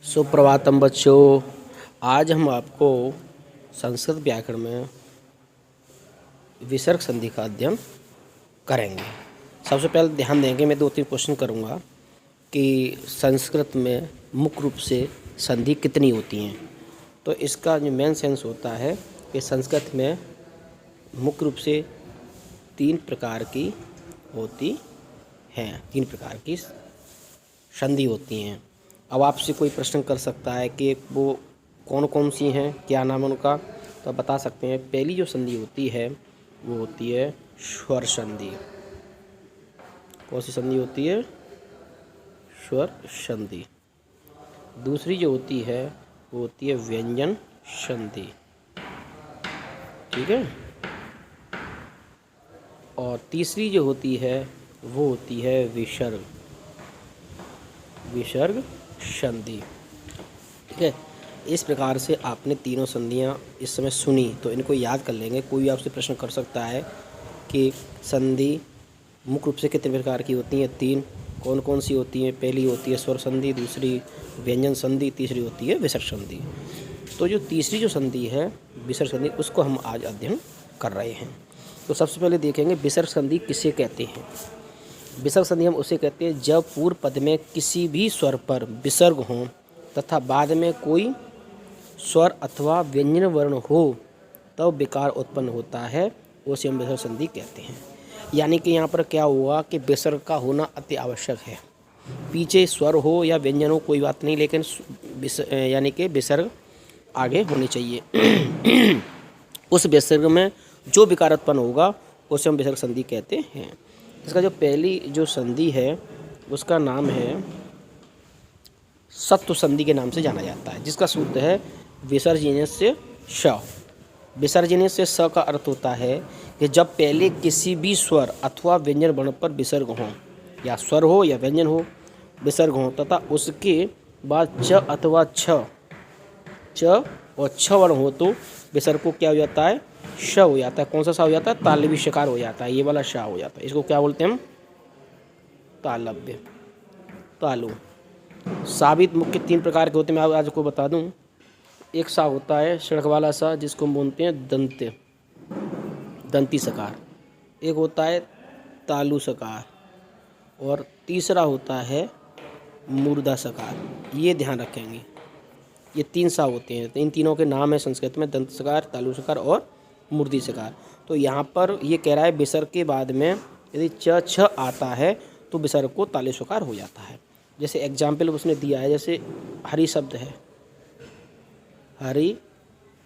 सुप्रभातम बच्चों। आज हम आपको संस्कृत व्याकरण में विसर्ग संधि का अध्ययन करेंगे। सबसे पहले ध्यान देंगे, मैं 2-3 क्वेश्चन करूंगा कि संस्कृत में मुख्य रूप से संधि कितनी होती हैं। तो इसका जो मेन सेंस होता है कि संस्कृत में मुख्य रूप से 3 प्रकार की होती हैं, 3 प्रकार की संधि होती हैं। अब आपसे कोई प्रश्न कर सकता है कि वो कौन कौन सी हैं, क्या नाम है उनका, तो आप बता सकते हैं। पहली जो संधि होती है वो होती है स्वर संधि। कौन सी संधि होती है? स्वर संधि। दूसरी जो होती है वो होती है व्यंजन संधि, ठीक है। और तीसरी जो होती है वो होती है विसर्ग संधि, ठीक है। इस प्रकार से आपने तीनों संधियां इस समय सुनी, तो इनको याद कर लेंगे। कोई आपसे प्रश्न कर सकता है कि संधि मुख्य रूप से कितने प्रकार की होती हैं? 3। कौन कौन सी होती हैं? पहली होती है स्वर संधि, दूसरी व्यंजन संधि, तीसरी होती है विसर्ग संधि। तो जो तीसरी जो संधि है विसर्ग संधि, उसको हम आज अध्ययन कर रहे हैं। तो सबसे पहले देखेंगे विसर्ग संधि किसे कहते हैं। विसर्ग संधि हम उसे कहते हैं जब पूर्व पद में किसी भी स्वर पर विसर्ग हो तथा बाद में कोई स्वर अथवा व्यंजन वर्ण हो तब विकार उत्पन्न होता है, उसे हम विसर्ग संधि कहते हैं। यानी कि यहाँ पर क्या हुआ कि विसर्ग का होना अति आवश्यक है। पीछे स्वर हो या व्यंजन हो कोई बात नहीं, लेकिन यानी कि विसर्ग आगे होनी चाहिए। उस विसर्ग में जो विकार उत्पन्न होगा उसे हम विसर्ग संधि कहते हैं। इसका जो पहली जो संधि है उसका नाम है सत्व संधि के नाम से जाना जाता है, जिसका सूत्र है विसर्जनीय से श। विसर्जनीय से स का अर्थ होता है कि जब पहले किसी भी स्वर अथवा व्यंजन वर्ण पर विसर्ग हो, या स्वर हो या व्यंजन हो विसर्ग हो, तथा उसके बाद च अथवा छ और छ वर्ण हो तो विसर्ग को क्या हो जाता है? श हो जाता है। कौन सा सा हो जाता है? तालव्य शकार हो जाता है। ये वाला श हो जाता है। इसको क्या बोलते हैं हम? तालव्य, तालु। साबित मुख्य 3 प्रकार के होते हैं। मैं आज को बता दूं। एक सा होता है सड़क वाला सा, जिसको हम बोलते हैं दंती सकार। एक होता है तालु सकार, और तीसरा होता है मूर्धा सकार। ये ध्यान रखेंगे, ये 3 सा होते हैं। तो इन तीनों के नाम है संस्कृत में दंत सकार, तालु सकार और मूर्धी सकार। तो यहाँ पर ये कह रहा है विसर्ग के बाद में यदि च छ आता है तो विसर्ग को तालु सकार हो जाता है। जैसे एग्जाम्पल उसने दिया है, जैसे हरि शब्द है, हरि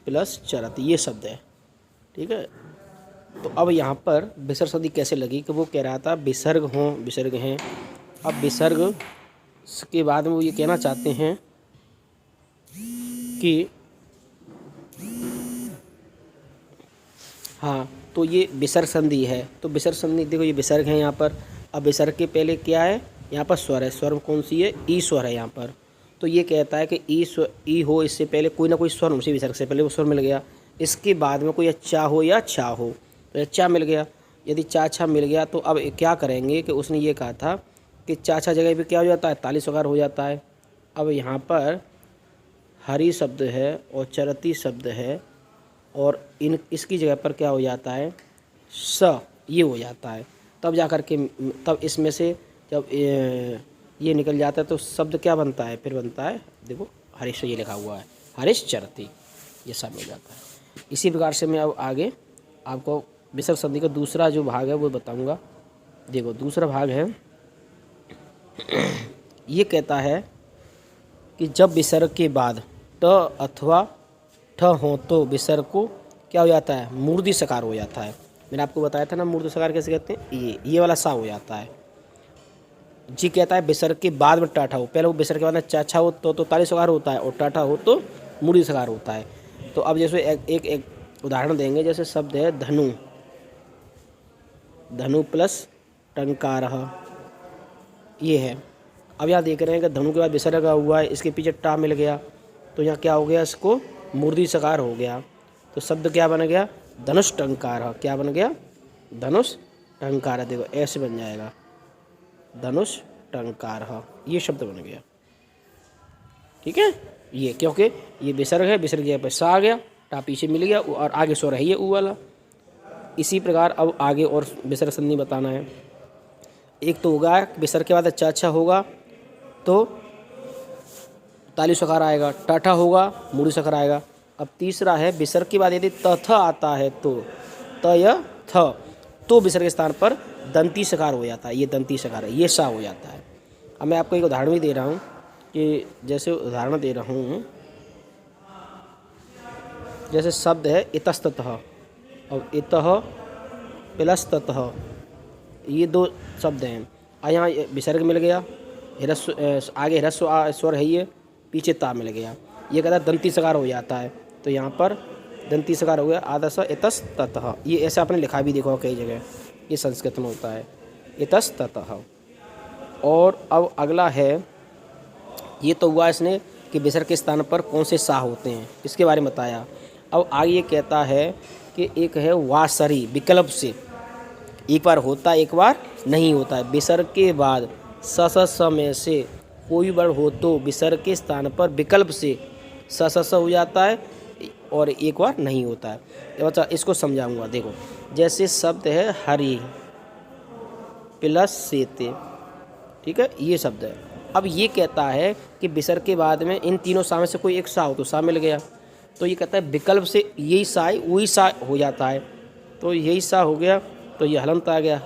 प्लस चरत, ये शब्द है, ठीक है। तो अब यहाँ पर विसर्ग संधि कैसे लगी कि वो कह रहा था विसर्ग हो, विसर्ग हैं। अब विसर्ग के बाद में वो ये कहना चाहते हैं कि हाँ, तो ये विसर्ग संधि है। तो विसर्ग संधि देखो, ये विसर्ग है यहाँ पर। अब विसर्ग के पहले क्या है? यहाँ पर स्वर है। स्वर कौन सी है? ई स्वर है यहाँ पर। तो ये कहता है कि ई हो, इससे पहले कोई ना कोई स्वर उनसे विसर्ग से पहले वो स्वर मिल गया। इसके बाद में कोई अच्छा हो या छा हो, तो अच्छा मिल गया। यदि चा छा मिल गया तो अब क्या करेंगे कि उसने ये कहा था कि चा छा जगह पर क्या हो जाता है? ताली सकार हो जाता है। अब यहाँ पर हरि शब्द है और चरती शब्द है, और इसकी जगह पर क्या हो जाता है? स, ये हो जाता है। तब जाकर के तब इसमें से जब ये निकल जाता है तो शब्द क्या बनता है? फिर बनता है, देखो हरीश, ये लिखा हुआ है हरीश चरती, ये सब मिल जाता है। इसी प्रकार से मैं अब आगे आपको विसर्ग संधि का दूसरा जो भाग है वो बताऊंगा। देखो दूसरा भाग है, ये कहता है कि जब विसर्ग के बाद ट अथवा ठ हो तो विसर्ग को क्या हो जाता है? मूर्धी सकार हो जाता है। मैंने आपको बताया था ना मूर्धी सकार कैसे कहते हैं? ये वाला सा हो जाता है। जी कहता है विसर्ग के बाद में टाठा हो, पहले वो विसर्ग के बाद में चाछा हो तो ताली सकार होता है, और टाठा हो तो मूर्धी सकार होता है। तो अब जैसे एक उदाहरण देंगे। जैसे शब्द है धनु, धनु प्लस टंकार, ये है। अब यहाँ देख रहे हैं कि धनु के बाद विसर्ग हुआ है, इसके पीछे टा मिल गया, तो यहाँ क्या हो गया? इसको मूर्धी सकार हो गया। तो शब्द क्या बन गया? धनुष टंकार। क्या बन गया? धनुष टंकार। देखो ऐसे बन जाएगा, धनुष टंकार, ये शब्द बन गया। ठीक है। ये क्योंकि ये विसर्ग है, विसर्ग जगह पर सा आ गया, टा पीछे मिल गया और आगे स्वर है ये ऊ वाला। इसी प्रकार अब आगे और विसर्ग संधि बताना है। एक तो होगा विसर्ग के बाद अच्छा अच्छा होगा तो ताली सकार आएगा, टाठा होगा मूड़ी सकार आएगा। अब तीसरा है विसर्ग के बाद यदि तथ आता है तो तय थ, तो विसर्ग के स्थान पर दंती सकार हो जाता है, ये दंती सकार है, ये सा हो जाता है। अब मैं आपको एक उदाहरण भी दे रहा हूँ कि जैसे उदाहरण दे रहा हूँ, जैसे शब्द है इतस्ततः और इतः प्लस्ततः, ये दो शब्द हैं। यहाँ विसर्ग मिल गया, ह्रस्व आगे ह्रस्व स्वर है, ये पीछे ता मिल गया, ये कहता है दंती सकार हो जाता है। तो यहाँ पर दंती सकार हो गया आदर्श इतस्ततः। ये ऐसा आपने लिखा भी देखो कई जगह, ये संस्कृत में होता है इतस्ततः। और अब अगला है, ये तो हुआ इसने कि विसर्ग के स्थान पर कौन से सा होते हैं, इसके बारे में बताया। अब आगे ये कहता है कि एक है वासरी, विकल्प से एक बार होता है एक बार नहीं होता है। विसर्ग के बाद स में से कोई वर्ण हो तो विसर्ग के स्थान पर विकल्प से स हो जाता है और एक बार नहीं होता है। अच्छा इसको समझाऊंगा, देखो जैसे शब्द है हरि प्लस सेते, ठीक है, ये शब्द है। अब ये कहता है कि विसर्ग के बाद में इन तीनों सा में से कोई एक सा हो तो सा मिल गया, तो ये कहता है विकल्प से यही सा वही सा हो जाता है, तो यही सा हो गया तो ये हलंत आ गया,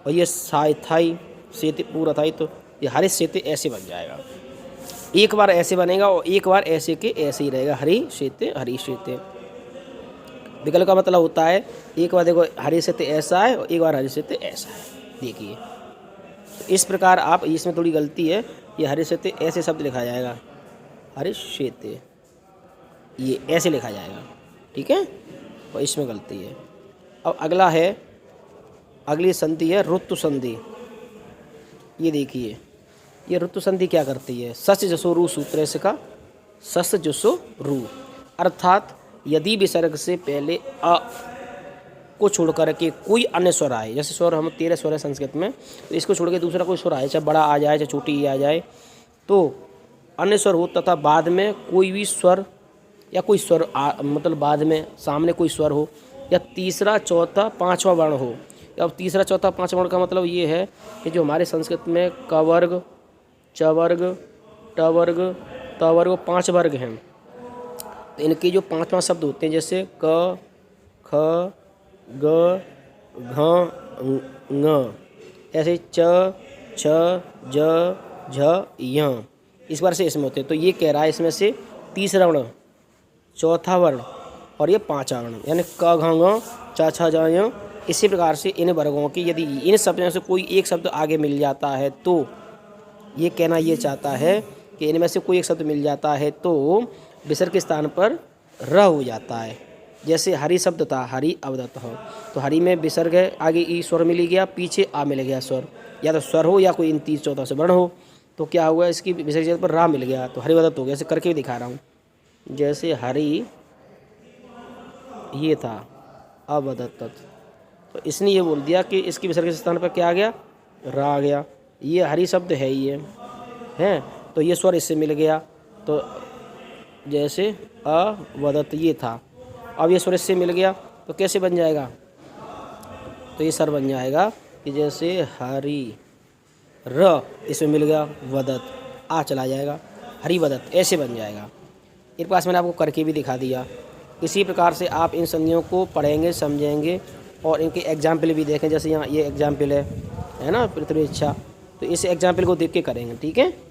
और ये साई थाई सेते पूरा था, तो ये हरि सेते ऐसे बन जाएगा। एक बार ऐसे बनेगा और एक बार ऐसे के ऐसे ही रहेगा, हरि सेते। विकल्प का मतलब होता है एक बार देखो हरि सेते ऐसा है और एक बार हरि सेते ऐसा है, देखिए। तो इस प्रकार आप, इसमें थोड़ी गलती है, ये हरि सेते ऐसे शब्द लिखा जाएगा, हरि सेते ये ऐसे लिखा जाएगा, ठीक है, और इसमें गलती है। अब अगला है, अगली संधि है ऋतु संधि। ये देखिए, ये ऋतु संधि क्या करती है, सस जसो रू सूत्र से का सस जसो रू, अर्थात यदि विसर्ग से पहले अ को छोड़ करके कोई अन्य स्वर आए, जैसे स्वर हम 13 स्वर है संस्कृत में, तो इसको छोड़ के दूसरा कोई स्वर आए, चाहे बड़ा आ जाए चाहे छोटी आ जाए, तो अन्य स्वर हो तथा बाद में कोई भी स्वर या कोई स्वर मतलब बाद में सामने कोई स्वर हो, या तीसरा चौथा पांचवा वर्ण हो। अब तीसरा चौथा पांचवा वर्ण का मतलब ये है कि जो हमारे संस्कृत में कवर्ग, चवर्ग, टवर्ग, तवर्ग 5 वर्ग हैं, तो इनके जो 5 शब्द होते हैं, जैसे क ख ग घ ङ, ऐसे च छ ज झ य, इस बार से इसमें होते हैं। तो ये कह रहा है इसमें से तीसरा वर्ण, चौथा वर्ण और ये 5वां वर्ण, यानी क घ ङ च छ ज य। इसी प्रकार से इन वर्गों की यदि इन शब्दों से कोई एक शब्द आगे मिल जाता है, तो ये कहना ये चाहता है कि इनमें से कोई एक शब्द मिल जाता है तो विसर्ग के स्थान पर र हो जाता है। जैसे हरि शब्द था, हरि अवदत्त हो, तो हरि में विसर्ग है, आगे ई स्वर मिल गया, पीछे आ मिल गया स्वर, या तो स्वर हो या कोई इन 3 चौथा से वर्ण हो, तो क्या हुआ इसकी विसर्ग जगह पर रा मिल गया, तो हरिवदत्त हो गया। ऐसे करके भी दिखा रहा हूँ, जैसे हरि ये था अवदत्त, तो इसने ये बोल दिया कि इसकी विसर्ग के स्थान पर क्या आ गया, रा आ गया। ये हरि शब्द है, ये है, तो ये स्वर इससे मिल गया, तो जैसे अवदत्त ये था, अब ये स्वर इससे मिल गया तो कैसे बन जाएगा, तो ये स्वर बन जाएगा कि जैसे हरि र इसमें मिल गया वदत, आ चला जाएगा, हरिवदत्त ऐसे बन जाएगा। इस पास मैंने आपको करके भी दिखा दिया। इसी प्रकार से आप इन संधियों को पढ़ेंगे, समझेंगे और इनके एग्जाम्पल भी देखें। जैसे यहाँ ये एग्जाम्पल है ना, पृथ्वी इच्छा, तो इस एग्जाम्पल को देख के करेंगे, ठीक है।